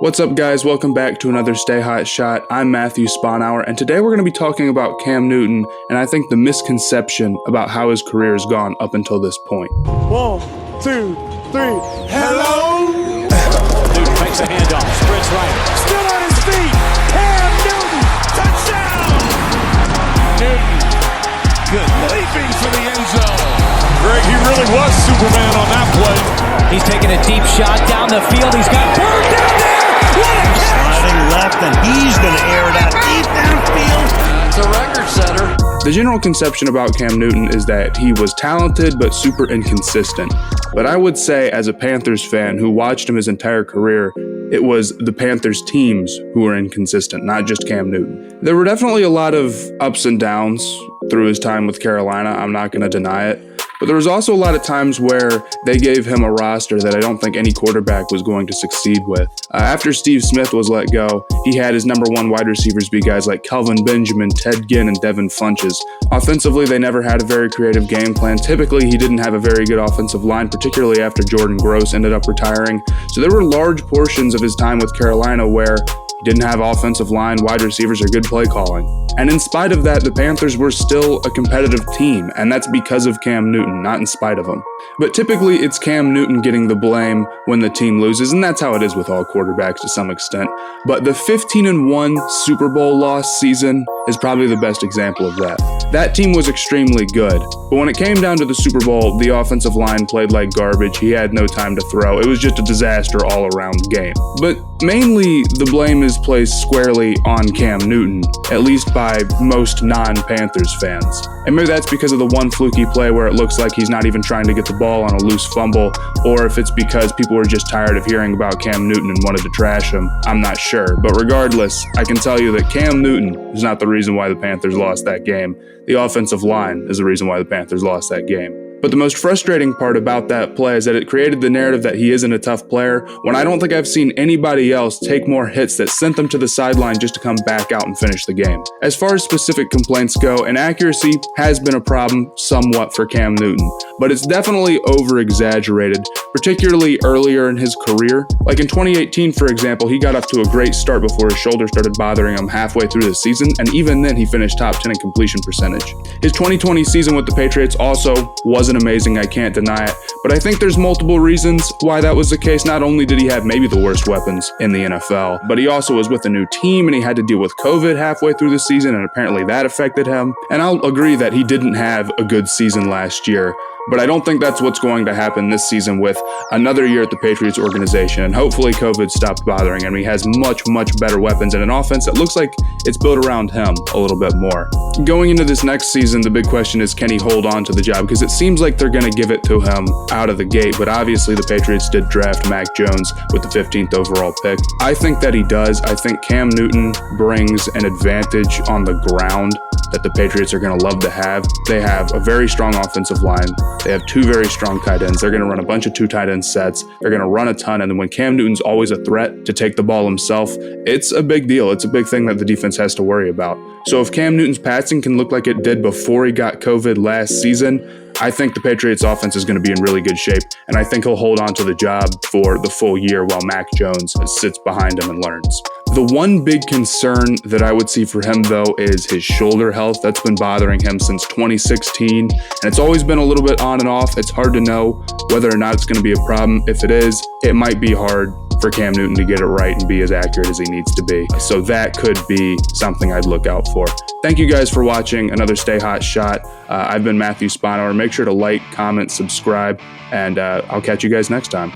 What's up, guys? Welcome back to another Stay Hot Shot. I'm Mattthew Sponhour, and today we're going to be talking about Cam Newton and I think the misconception about how his career has gone up until this point. 1, 2, 3. Hello! Newton makes a handoff, sprints right. Still on his feet. Cam Newton, touchdown! Newton, good leaping for the end zone. Greg, he really was Superman on that play. He's taking a deep shot down the field. He's got Bird down there. What a catch! Sliding left, and he's going to air it out deep downfield. It's a record setter. The general conception about Cam Newton is that he was talented but super inconsistent. But I would say, as a Panthers fan who watched him his entire career, it was the Panthers teams who were inconsistent, not just Cam Newton. There were definitely a lot of ups and downs through his time with Carolina. I'm not going to deny it. But there was also a lot of times where they gave him a roster that I don't think any quarterback was going to succeed with. After Steve Smith was let go, he had his number one wide receivers be guys like Kelvin Benjamin, Ted Ginn, and Devin Funchess. Offensively, they never had a very creative game plan. Typically, he didn't have a very good offensive line, particularly after Jordan Gross ended up retiring. So there were large portions of his time with Carolina where he didn't have offensive line, wide receivers, or good play calling. And in spite of that, the Panthers were still a competitive team, and that's because of Cam Newton, not in spite of him. But typically, it's Cam Newton getting the blame when the team loses, and that's how it is with all quarterbacks to some extent. But the 15-1 Super Bowl loss season is probably the best example of that. That team was extremely good, but when it came down to the Super Bowl, the offensive line played like garbage. He had no time to throw. It was just a disaster all around the game. But mainly, the blame is placed squarely on Cam Newton, at least by most non-Panthers fans. And maybe that's because of the one fluky play where it looks like he's not even trying to get the ball on a loose fumble, or if it's because people were just tired of hearing about Cam Newton and wanted to trash him. I'm not sure. But regardless, I can tell you that Cam Newton is not the reason why the Panthers lost that game. The offensive line is the reason why the Panthers lost that game. But the most frustrating part about that play is that it created the narrative that he isn't a tough player, when I don't think I've seen anybody else take more hits that sent them to the sideline just to come back out and finish the game. As far as specific complaints go, inaccuracy has been a problem somewhat for Cam Newton, but it's definitely over-exaggerated, particularly earlier in his career. Like in 2018, for example, he got off to a great start before his shoulder started bothering him halfway through the season, and even then he finished top 10 in completion percentage. His 2020 season with the Patriots also wasn't amazing, I can't deny it, but I think there's multiple reasons why that was the case. Not only did he have maybe the worst weapons in the NFL, but he also was with a new team and he had to deal with COVID halfway through the season, and apparently that affected him. And I'll agree that he didn't have a good season last year, but I don't think that's what's going to happen this season with another year at the Patriots organization. And hopefully COVID stopped bothering him. He has much, much better weapons and an offense that looks like it's built around him a little bit more. Going into this next season, the big question is, can he hold on to the job? Because it seems like they're going to give it to him out of the gate. But obviously the Patriots did draft Mac Jones with the 15th overall pick. I think that he does. I think Cam Newton brings an advantage on the ground that the Patriots are going to love to have. They have a very strong offensive line. They have two very strong tight ends. They're going to run a bunch of two tight end sets. They're going to run a ton. And then when Cam Newton's always a threat to take the ball himself, it's a big deal. It's a big thing that the defense has to worry about. So if Cam Newton's passing can look like it did before he got COVID last season, I think the Patriots offense is going to be in really good shape, and I think he'll hold on to the job for the full year while Mac Jones sits behind him and learns. The one big concern that I would see for him, though, is his shoulder health. That's been bothering him since 2016, and it's always been a little bit on and off. It's hard to know whether or not it's going to be a problem. If it is, it might be hard for Cam Newton to get it right and be as accurate as he needs to be. So that could be something I'd look out for. Thank you guys for watching another Stay Hot Shot. I've been Mattthew Sponhour. Make sure to like, comment, subscribe, and I'll catch you guys next time.